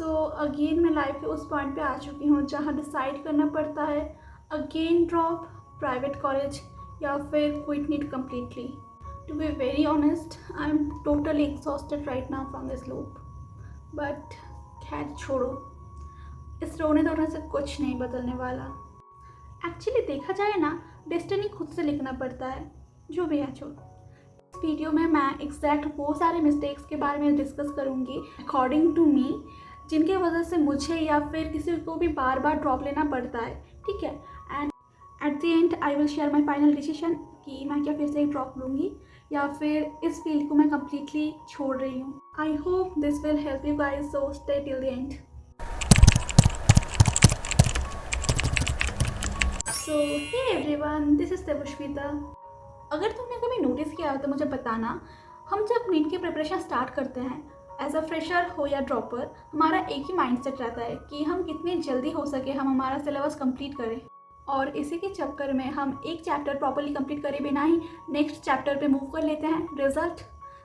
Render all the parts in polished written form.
So again मैं life के उस पॉइंट पे आ चुकी हूँ जहाँ डिसाइड करना पड़ता है अगेन ड्रॉप प्राइवेट कॉलेज या फिर quit NEET completely. To be very honest, I am totally exhausted right now from this loop. But खैर छोड़ो, इस रोने धोने से कुछ नहीं बदलने वाला. एक्चुअली देखा जाए ना, डेस्टिनी खुद से लिखना पड़ता है. जो भी है छोड़ो. इस वीडियो में मैं एग्जैक्ट वो सारे मिस्टेक्स के बारे में डिस्कस करूँगी अकॉर्डिंग टू मी, जिनके वजह से मुझे या फिर किसी को भी बार बार ड्रॉप लेना पड़ता है. ठीक है. And at the and I will share my final decision कि मैं क्या फिर से ड्रॉप लूँगी या फिर इस फील्ड को मैं कम्प्लीटली छोड़ रही हूँ. I hope this will help you guys, so stay till the end. So hey everyone, this is Devashmita. अगर तुमने कभी नोटिस किया हो तो मुझे बताना. हम जब नीट की प्रिपरेशन स्टार्ट करते हैं, एज अ फ्रेशर हो या ड्रॉपर, हमारा एक ही माइंडसेट रहता है कि हम कितनी जल्दी हो सके हम हमारा सिलेबस कंप्लीट करें. और इसी के चक्कर में हम एक चैप्टर प्रॉपरली कंप्लीट करे बिना ही नेक्स्ट चैप्टर पे मूव कर लेते हैं. रिजल्ट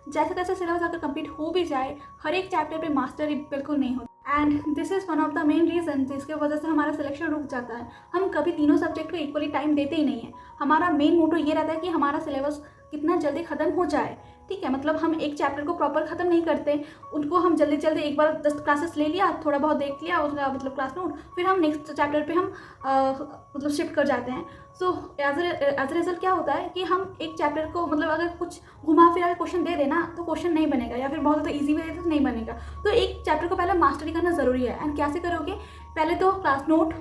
जैसे तैसे सिलेबस अगर कंप्लीट हो भी जाए, हर एक चैप्टर पे मास्टरी बिल्कुल नहीं होती. And this is one of the main reason जिसके वजह से हमारा सिलेक्शन रुक जाता है. हम कभी तीनों सब्जेक्ट को इक्वली टाइम देते ही नहीं है. हमारा मेन मोटो ये रहता है कि हमारा सिलेबस कितना जल्दी ख़त्म हो जाए. ठीक है, मतलब हम एक चैप्टर को प्रॉपर ख़त्म नहीं करते, उनको हम जल्दी जल्दी एक बार 10 क्लासेस ले लिया, थोड़ा बहुत देख लिया उसका मतलब क्लास नोट, फिर हम नेक्स्ट चैप्टर पे हम मतलब शिफ्ट कर जाते हैं. सो एज अ रिजल्ट क्या होता है कि हम एक चैप्टर को मतलब अगर कुछ घुमा फिरा के क्वेश्चन दे देना तो क्वेश्चन नहीं बनेगा, या फिर बहुत ज़्यादा ईजी वे तो नहीं बनेगा. तो एक चैप्टर को पहले मास्टरी करना ज़रूरी है. एंड कैसे करोगे? पहले तो क्लास नोट,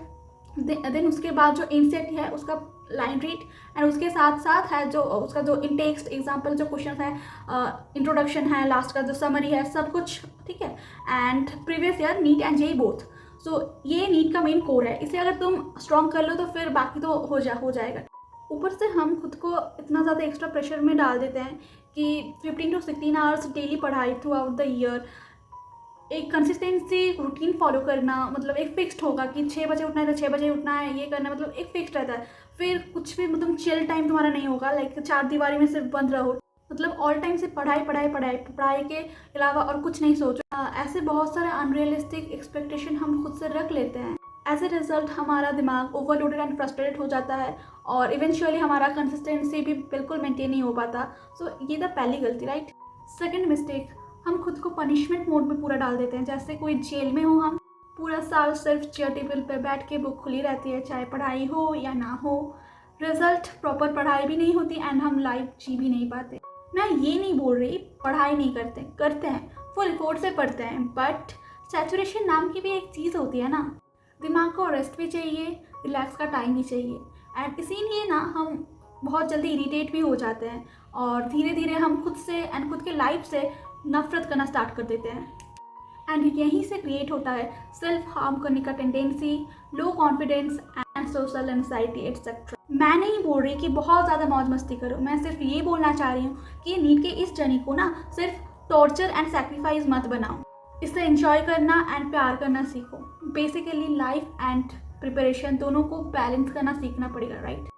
देन उसके बाद जो एनसीईआरटी है उसका लाइन रीड, एंड उसके साथ साथ है जो उसका जो इनटेक्स्ट एग्जाम्पल जो क्वेश्चन है, इंट्रोडक्शन है, लास्ट का जो समरी है, सब कुछ. ठीक है. And previous year NEET and JEE both. So ये नीट का मेन कोर है. इसे अगर तुम स्ट्रॉन्ग कर लो तो फिर बाकी तो हो जाएगा. ऊपर से हम खुद को इतना ज़्यादा एक्स्ट्रा प्रेशर में डाल देते हैं कि 15 to 16 आवर्स डेली पढ़ाई थ्रू आउट द ईयर. एक कंसिस्टेंसी रूटीन फॉलो करना, मतलब एक फिक्स्ड होगा कि 6 बजे उठना है तो 6 बजे उठना है, ये करना, मतलब एक फिक्स्ड रहता है. फिर कुछ भी मतलब चिल टाइम तुम्हारा नहीं होगा, लाइक 4 दीवारी में सिर्फ बंद रहो. मतलब ऑल टाइम से पढ़ाई के अलावा और कुछ नहीं सोचो. ऐसे बहुत सारे अनरियलिस्टिक एक्सपेक्टेशन हम खुद से रख लेते हैं. एज ए रिजल्ट हमारा दिमाग ओवरलोडेड एंड फ्रस्ट्रेटेड हो जाता है और इवेंचुअली हमारा कंसिस्टेंसी भी बिल्कुल मेंटेन नहीं हो पाता. सो ये तो पहली गलती, राइट. सेकेंड मिस्टेक, हम खुद को पनिशमेंट मोड में पूरा डाल देते हैं. जैसे कोई जेल में हो, हम पूरा साल सिर्फ चेयर टेबल पर बैठ के बुक खुली रहती है, चाहे पढ़ाई हो या ना हो. रिजल्ट प्रॉपर पढ़ाई भी नहीं होती एंड हम लाइफ जी भी नहीं पाते. मैं ये नहीं बोल रही पढ़ाई नहीं करते हैं, फुल एफर्ट से पढ़ते हैं, बट सैचुरेशन नाम की भी एक चीज़ होती है ना. दिमाग को रेस्ट भी चाहिए, रिलैक्स का टाइम भी चाहिए. एंड इसीलिए ना हम बहुत जल्दी इरिटेट भी हो जाते हैं और धीरे धीरे हम खुद से एंड खुद के लाइफ से नफरत करना स्टार्ट कर देते हैं. एंड यहीं से क्रिएट होता है सेल्फ हार्म करने का tendency, low confidence and social anxiety etcetera. मैं नहीं बोल रही कि बहुत ज़्यादा मौज मस्ती करो. मैं सिर्फ ये बोलना चाह रही हूँ कि नीट के इस जर्नी को ना सिर्फ टॉर्चर एंड सैक्रिफाइस मत बनाओ. इसे एंजॉय करना एंड प्यार करना सीखो. बेसिकली लाइफ एंड प्रिपरेशन दोनों को बैलेंस करना सीखना पड़ेगा, राइट.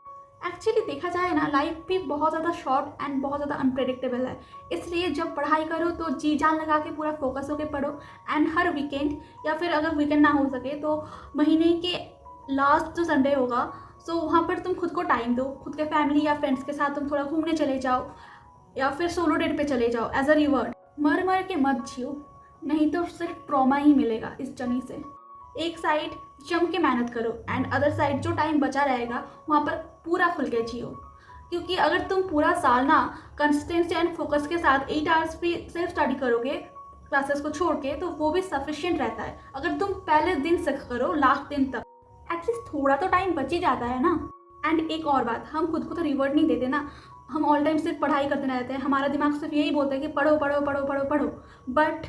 एक्चुअली देखा जाए ना, लाइफ भी बहुत ज़्यादा शॉर्ट एंड बहुत ज़्यादा अनप्रेडिक्टेबल है. इसलिए जब पढ़ाई करो तो जी जान लगा के पूरा फोकस होकर पढ़ो. एंड हर वीकेंड या फिर अगर वीकेंड ना हो सके तो महीने के लास्ट जो संडे होगा, सो वहाँ पर तुम खुद को टाइम दो. खुद के फैमिली या फ्रेंड्स के साथ तुम थोड़ा घूमने चले जाओ या फिर सोलो डेट पे चले जाओ एज अ रिवॉर्ड. मर के मत जियो, नहीं तो सिर्फ ट्रॉमा ही मिलेगा इस जर्नी से. एक साइड जम के मेहनत करो एंड अदर साइड जो टाइम बचा रहेगा वहाँ पर पूरा खुल के जियो. क्योंकि अगर तुम पूरा साल ना कंसिस्टेंसी एंड फोकस के साथ 8 आवर्स भी सेल्फ स्टडी करोगे क्लासेस को छोड़ के, तो वो भी सफिशिएंट रहता है. अगर तुम पहले दिन से करो लास्ट दिन तक, एटलीस्ट थोड़ा तो टाइम बच ही जाता है ना. एंड एक और बात, हम खुद को तो रिवॉर्ड नहीं देते ना. हम ऑल टाइम सिर्फ पढ़ाई करते रहते हैं. हमारा दिमाग सिर्फ यही बोलता है कि पढ़ो पढ़ो पढ़ो पढ़ो पढ़ो. बट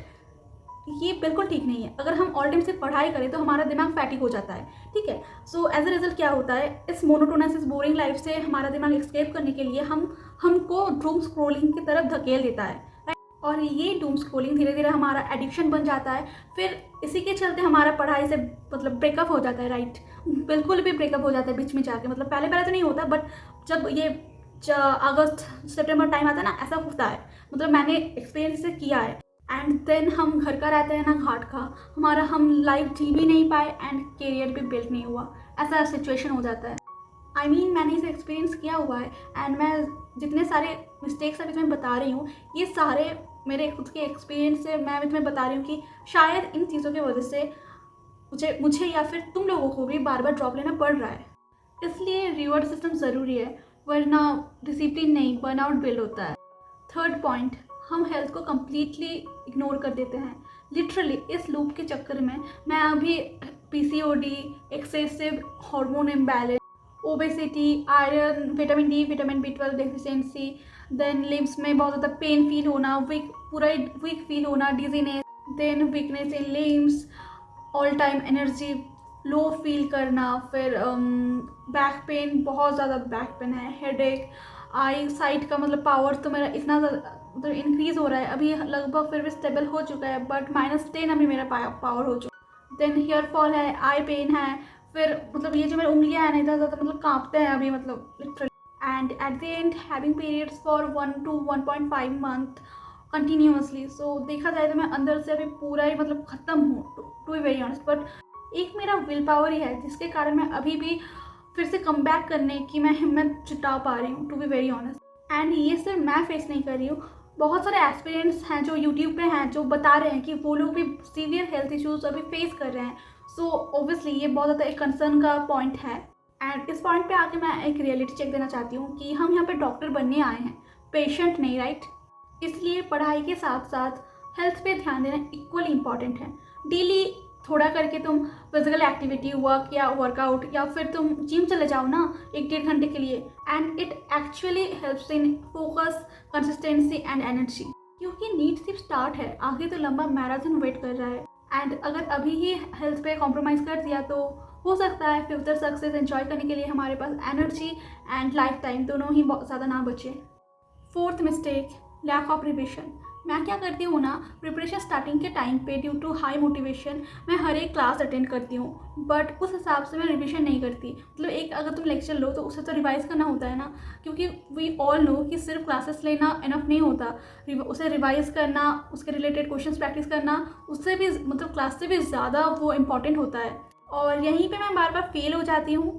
ये बिल्कुल ठीक नहीं है. अगर हम ऑल टाइम सिर्फ पढ़ाई करें तो हमारा दिमाग फैटिक हो जाता है. ठीक है. सो एज अ रिजल्ट क्या होता है, इस मोनोटोनस इस बोरिंग लाइफ से हमारा दिमाग एस्केप करने के लिए हमको डूम स्क्रोलिंग की तरफ धकेल देता है. और ये डूम स्क्रोलिंग धीरे धीरे हमारा एडिक्शन बन जाता है. फिर इसी के चलते हमारा पढ़ाई से मतलब ब्रेकअप हो जाता है, राइट. बिल्कुल भी ब्रेकअप हो जाता है बीच में जाके. मतलब पहले तो नहीं होता, बट जब ये अगस्त सितंबर टाइम आता है ना, ऐसा होता है. मतलब मैंने एक्सपीरियंस से किया है. एंड देन हम घर का रहते हैं ना घाट का, हमारा हम लाइफ जी भी नहीं पाए एंड करियर भी बिल्ड नहीं हुआ, ऐसा सिचुएशन हो जाता है। मैंने इसे एक्सपीरियंस किया हुआ है एंड मैं जितने सारे मिस्टेक्स अभी तुम्हें बता रही हूँ, ये सारे मेरे खुद के एक्सपीरियंस से मैं अभी तुम्हें बता रही हूँ कि शायद इन चीज़ों की वजह से मुझे या फिर तुम लोगों को भी बार बार ड्रॉप लेना पड़ रहा है। इसलिए रिवॉर्ड सिस्टम ज़रूरी है, वरना डिसिप्लिन नहीं बर्नआउट बिल्ड होता है। थर्ड पॉइंट, हम हेल्थ को कम्प्लीटली इग्नोर कर देते हैं। लिटरली इस लूप के चक्कर में मैं अभी PCOD, excessive hormone imbalance, obesity, iron, vitamin D, vitamin B12 deficiency, then limbs में बहुत ज़्यादा पेन फील होना, पूरा वीक फील होना, dizziness, then weakness in limbs, all time energy low feel करना, फिर बैक पेन, बहुत ज़्यादा बैक पेन है, हेडेक, आई साइट का मतलब पावर तो मेरा इतना मतलब इंक्रीज़ हो रहा है, अभी लगभग फिर भी स्टेबल हो चुका है, बट -10 अभी मेरा पावर हो चुका। देन हेयर फॉल है, आई पेन है, फिर मतलब ये जो मेरी उंगलियां हैं ना इतना ज़्यादा मतलब कांपते हैं अभी, मतलब literally. And at the end having periods for 1 to 1.5 month continuously. सो देखा जाए तो मैं अंदर से अभी पूरा ही मतलब ख़त्म हूँ, to be very honest. But एक मेरा विल पावर ही है जिसके कारण मैं अभी भी फिर से कम बैक करने की मैं हिम्मत जुटा पा रही हूँ, to be very honest. And ये सिर्फ मैं फेस नहीं कर रही हूँ, बहुत सारे एस्पिरेंट्स हैं जो यूट्यूब पे हैं जो बता रहे हैं कि वो लोग भी सीवियर हेल्थ इश्यूज अभी फेस कर रहे हैं। सो ऑब्वियसली ये बहुत ज़्यादा एक कंसर्न का पॉइंट है। एंड इस पॉइंट पे आके मैं एक रियलिटी चेक देना चाहती हूँ कि हम यहाँ पे डॉक्टर बनने आए हैं, पेशेंट नहीं, राइट? इसलिए पढ़ाई के साथ साथ हेल्थ पे ध्यान देना इक्वली इम्पॉर्टेंट है। डेली थोड़ा करके तुम फिजिकल एक्टिविटी, वर्क या वर्कआउट, या फिर तुम जिम चले जाओ ना 1-1.5 घंटे के लिए, and it actually helps in focus, consistency and energy. क्योंकि नीट सिर्फ स्टार्ट है, आगे तो लंबा मैराथन वेट कर रहा है। एंड अगर अभी ही हेल्थ पे कॉम्प्रोमाइज़ कर दिया तो हो सकता है फ्यूचर सक्सेस एंजॉय करने के लिए हमारे पास एनर्जी एंड लाइफ टाइम दोनों ही बहुत ज़्यादा ना बचे। Fourth mistake, lack of revision. मैं क्या करती हूँ ना, प्रिपरेशन स्टार्टिंग के टाइम पे ड्यू टू हाई मोटिवेशन मैं हर एक क्लास अटेंड करती हूँ, बट उस हिसाब से मैं रिविजन नहीं करती। मतलब एक अगर तुम लेक्चर लो तो उसे तो रिवाइज करना होता है ना, क्योंकि वी ऑल नो कि सिर्फ क्लासेस लेना इनफ नहीं होता, उसे रिवाइज करना, उसके रिलेटेड क्वेश्चंस प्रैक्टिस करना, उससे भी मतलब क्लास से भी ज़्यादा वो इम्पॉर्टेंट होता है। और यहीं पर मैं बार बार फेल हो जाती हूँ,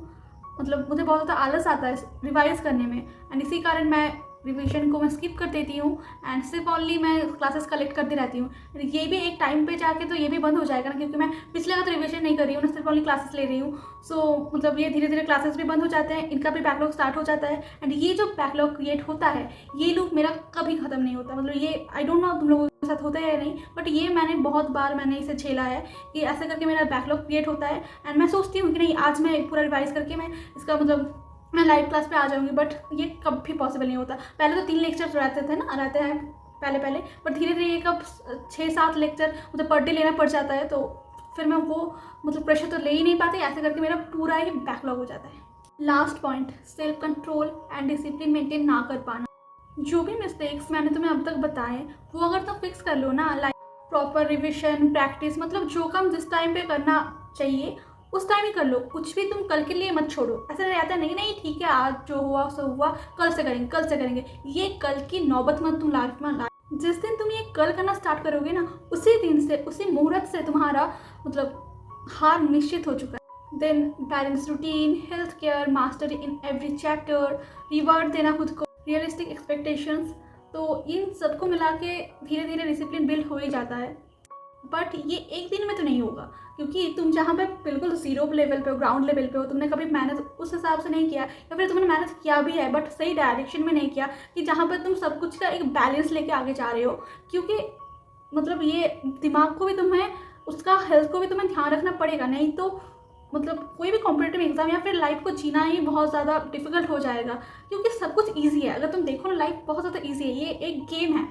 मतलब मुझे बहुत ज़्यादा आलस आता है रिवाइज करने में, एंड इसी कारण मैं रिवीजन को मैं स्किप कर देती हूँ एंड सिर्फ ओनली मैं क्लासेस कलेक्ट करती रहती हूँ। ये भी एक टाइम पे जाके तो ये भी बंद हो जाएगा ना, क्योंकि मैं पिछले का तो रिवीजन नहीं कर रही हूँ ना, सिर्फ ओनली क्लासेस ले रही हूँ। सो मतलब ये धीरे धीरे क्लासेस भी बंद हो जाते हैं, इनका भी बैकलॉग स्टार्ट हो जाता है, एंड ये जो बैकलॉग क्रिएट होता है ये लूप मेरा कभी ख़त्म नहीं होता। मतलब ये आई डोंट नो तुम लोगों के साथ होता है या नहीं, बट ये मैंने बहुत बार मैंने इसे झेला है कि ऐसे करके मेरा बैकलॉग क्रिएट होता है, एंड मैं सोचती हूँ कि नहीं आज मैं पूरा रिवाइज करके मैं इसका मतलब मैं लाइव क्लास पे आ जाऊंगी, बट ये कभी पॉसिबल नहीं होता। पहले तो 3 लेक्चर रहते हैं पहले, बट धीरे धीरे एक अब 6-7 लेक्चर मुझे पर डे लेना पड़ जाता है, तो फिर मैं वो मतलब प्रेशर तो ले ही नहीं पाती, ऐसे करके मेरा पूरा ही बैकलॉग हो जाता है। Last point, self control and discipline maintain ना कर पाना। जो भी मिस्टेक्स मैंने तुम्हें अब तक बताए वो अगर तुम फिक्स कर लो ना, लाइक प्रॉपर रिविजन, प्रैक्टिस, मतलब जो काम जिस टाइम पे करना चाहिए उस टाइम ही कर लो, कुछ भी तुम कल के लिए मत छोड़ो। ऐसा रहता नहीं नहीं ठीक है आज जो हुआ सो हुआ, कल से करेंगे, ये कल की नौबत मत तुम लाइफ में ला। जिस दिन तुम ये कल करना स्टार्ट करोगे ना, उसी दिन से, उसी मुहूर्त से तुम्हारा मतलब हार निश्चित हो चुका है। Then balance routine, health care, mastery in every chapter, reward देना खुद को, रियलिस्टिक एक्सपेक्टेशंस, तो इन सबको मिला के धीरे धीरे डिसिप्लिन बिल्ड हो ही जाता है। बट ये एक दिन में तो नहीं होगा, क्योंकि तुम जहाँ पे बिल्कुल जीरो लेवल पे हो, ग्राउंड लेवल पे हो, तुमने कभी मेहनत उस हिसाब से नहीं किया, या फिर तुमने मेहनत किया भी है बट सही डायरेक्शन में नहीं किया कि जहाँ पर तुम सब कुछ का एक बैलेंस लेके आगे जा रहे हो। क्योंकि मतलब ये दिमाग को भी तुम्हें, उसका हेल्थ को भी तुम्हें ध्यान रखना पड़ेगा, नहीं तो मतलब कोई भी कॉम्पिटिटिव एग्जाम या फिर लाइफ को जीना ही बहुत ज़्यादा डिफिकल्ट हो जाएगा। क्योंकि सब कुछ ईजी है, अगर तुम देखो ना लाइफ बहुत ज़्यादा ईजी है, ये एक गेम है,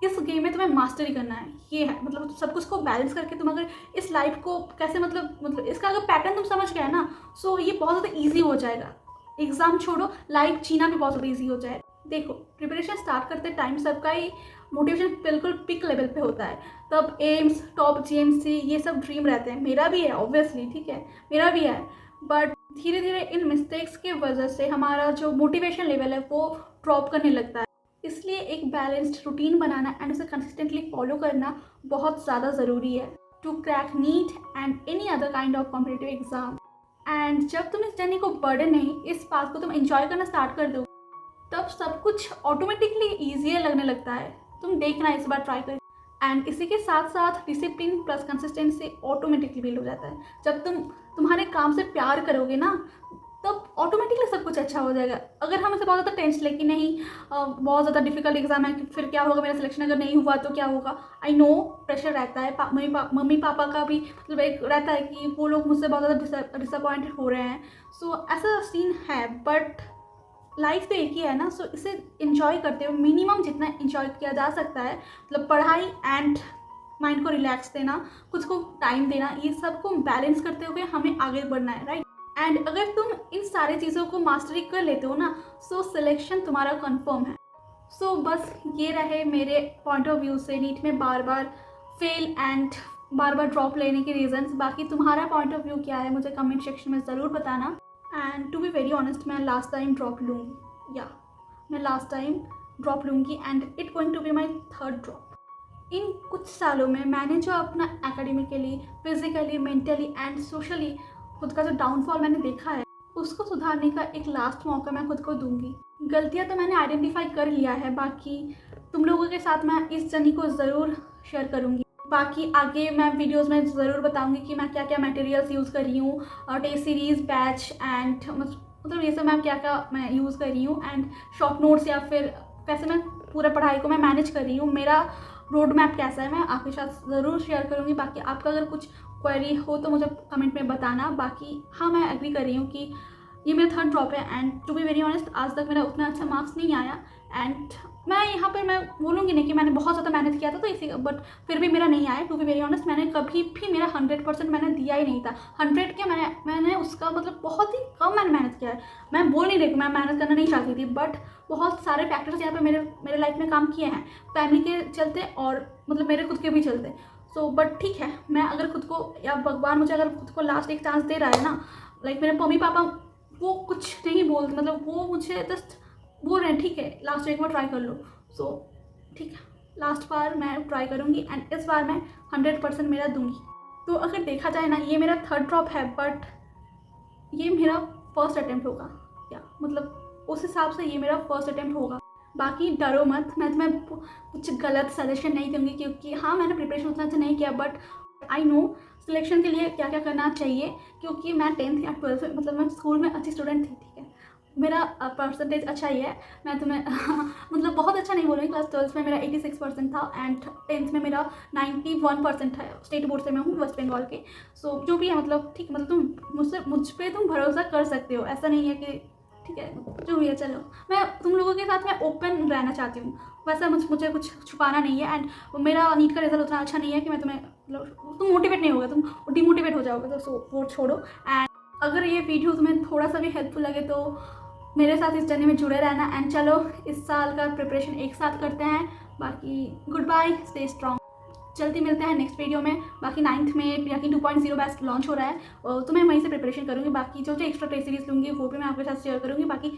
इस गेम में तुम्हें मास्टरी करना है, ये है मतलब सब कुछ को बैलेंस करके तुम अगर इस लाइफ को कैसे मतलब इसका अगर पैटर्न तुम समझ गए ना, सो ये बहुत ज़्यादा ईजी हो जाएगा। एग्जाम छोड़ो, लाइफ जीना भी बहुत ज़्यादा ईजी हो जाएगा। देखो प्रिपरेशन स्टार्ट करते टाइम सबका ही मोटिवेशन बिल्कुल पिक लेवल पे होता है, तब एम्स, टॉप GMC ये सब ड्रीम रहते हैं, मेरा भी है ऑब्वियसली, ठीक है मेरा भी है। बट धीरे धीरे इन मिस्टेक्स की वजह से हमारा जो मोटिवेशन लेवल है वो ड्रॉप करने लगता है। इसलिए एक बैलेंस्ड रूटीन बनाना एंड उसे कंसिस्टेंटली फॉलो करना बहुत ज़्यादा ज़रूरी है to crack NEET and any other kind of competitive exam. And जब तुम इस जर्नी को बर्डन नहीं, इस पाथ को तुम एंजॉय करना स्टार्ट कर दो, तब सब कुछ ऑटोमेटिकली ईजियर लगने लगता है। तुम देखना इस बार ट्राई कर। एंड इसी के साथ साथ discipline plus consistency automatically build हो जाता है। जब तुम तुम्हारे काम से प्यार करोगे ना, तब ऑटोमेटिकली सब कुछ अच्छा हो जाएगा। अगर हम इसे बहुत ज़्यादा टेंशन लेके नहीं, बहुत ज़्यादा डिफिकल्ट एग्जाम है कि फिर क्या होगा, मेरा सिलेक्शन अगर नहीं हुआ तो क्या होगा, आई नो प्रेशर रहता है। मम्मी पापा का भी मतलब एक रहता है कि वो लोग मुझसे बहुत ज़्यादा डिसअपॉइंटेड हो रहे हैं। सो ऐसा सीन है, बट लाइफ तो एक ही है ना। सो इसे इंजॉय करते हुए मिनिमम जितना इंजॉय किया जा सकता है, मतलब पढ़ाई एंड माइंड को रिलैक्स देना, खुद को टाइम देना, ये सब को बैलेंस करते हुए हमें आगे बढ़ना है, राइट। एंड अगर तुम इन सारी चीज़ों को मास्टरी कर लेते हो ना, सो सिलेक्शन तुम्हारा कंफर्म है। सो बस ये रहे मेरे पॉइंट ऑफ व्यू से नीट में बार बार फेल एंड बार बार ड्रॉप लेने के रीजंस। बाकी तुम्हारा पॉइंट ऑफ व्यू क्या है मुझे कमेंट सेक्शन में ज़रूर बताना। And to be very honest, मैं लास्ट टाइम ड्रॉप लूँगी, या मैं लास्ट टाइम ड्रॉप लूँगी and it going to be my third drop. इन कुछ सालों में मैंने जो अपना academically, physically, mentally and socially खुद का जो डाउनफॉल मैंने देखा है, उसको सुधारने का एक लास्ट मौका मैं खुद को दूंगी। गलतियाँ तो मैंने आइडेंटिफाई कर लिया है, बाकी तुम लोगों के साथ मैं इस जर्नी को ज़रूर शेयर करूँगी। बाकी आगे मैं वीडियोस में ज़रूर बताऊंगी कि मैं क्या क्या मटेरियल्स यूज़ कर रही हूँ, टेस्ट सीरीज़, बैच एंड मतलब ये सब मैं क्या क्या मैं यूज़ कर रही हूँ, एंड शॉर्ट नोट्स या फिर कैसे मैं पूरा पढ़ाई को मैं मैनेज कर रही हूँ, मेरा रोड मैप कैसा है, मैं आपके साथ ज़रूर शेयर करूँगी। बाकी आपका अगर कुछ क्वेरी हो तो मुझे कमेंट में बताना। बाकी हाँ, मैं एग्री कर रही हूँ कि ये मेरा थर्ड ड्रॉप है and to be very honest आज तक मेरा उतना अच्छा मार्क्स नहीं आया। एंड मैं यहाँ पर मैं बोलूँगी नहीं कि मैंने बहुत ज़्यादा मेहनत किया था तो इसी, बट फिर भी मेरा नहीं आया। टू बी वेरी ऑनेस्ट मैंने कभी भी मेरा 100% मैंने दिया ही नहीं था। 100 के मैंने उसका मतलब बहुत ही कम मैंने मेहनत किया है। मैं बोल नहीं रही कि मैं मेहनत करना नहीं चाहती थी, बट बहुत सारे फैक्टर्स यहाँ पे मेरे लाइफ में काम किए हैं, फैमिली के चलते और मतलब मेरे खुद के भी चलते। सो बट ठीक है, मैं अगर खुद को, या भगवान मुझे अगर खुद को लास्ट एक चांस दे रहा है ना, लाइक मेरे मम्मी पापा वो कुछ नहीं बोल, मतलब वो मुझे जस्ट बोल रहे हैं ठीक है लास्ट एक बार ट्राई कर लो। सो ठीक है, लास्ट बार मैं ट्राई करूँगी एंड इस बार मैं 100% मेरा दूंगी। तो अगर देखा जाए ना, ये मेरा थर्ड ड्रॉप है, बट ये मेरा फर्स्ट अटेम्प्ट होगा, या मतलब उस हिसाब से ये मेरा फर्स्ट अटेम्प्ट होगा। बाकी डरो मत, मैं तुम्हें कुछ गलत सजेशन नहीं दूंगी, क्योंकि हाँ मैंने प्रिपरेशन उतना अच्छा नहीं किया, बट आई नो सिलेक्शन के लिए क्या क्या करना चाहिए, क्योंकि मैं 10th या 12th में मतलब मैं स्कूल में अच्छी स्टूडेंट थी, ठीक है, मेरा परसेंटेज अच्छा ही है। मैं तुम्हें मतलब बहुत अच्छा नहीं बोलूँगी, क्लास 12th में मेरा 86% था एंड 10th में मेरा 91% है। स्टेट बोर्ड से मैं हूँ, वेस्ट बंगाल के। सो जो भी है मतलब ठीक, मतलब तुम मुझ पर तुम भरोसा कर सकते हो, ऐसा नहीं है कि ठीक है जो भी है चलो। मैं तुम लोगों के साथ मैं ओपन रहना चाहती हूँ, वैसा मुझे कुछ छुपाना नहीं है। एंड मेरा नीट का रिजल्ट उतना अच्छा नहीं है कि मैं तुम्हें मतलब तुम मोटिवेट नहीं होगा, तुम डिमोटिवेट हो जाओगे, तो सो वो छोड़ो। एंड अगर ये वीडियो तुम्हें थोड़ा सा भी हेल्पफुल लगे तो मेरे साथ इस जर्नी में जुड़े रहना। एंड चलो इस साल का प्रिपरेशन एक साथ करते हैं। बाकी गुड बाय, स्टे स्ट्रॉन्ग, जल्दी मिलते हैं नेक्स्ट वीडियो में। बाकी 9th में यानी 2.0 बैच लॉन्च हो रहा है, तो मैं वहीं से प्रिपरेशन करूँगी। बाकी जो जो एक्स्ट्रा टेस्ट सीरीज लूँगी वो भी मैं आपके साथ शेयर करूँगी। बाकी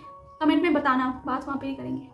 कमेंट में बताना, बात वहाँ पे ही करेंगे।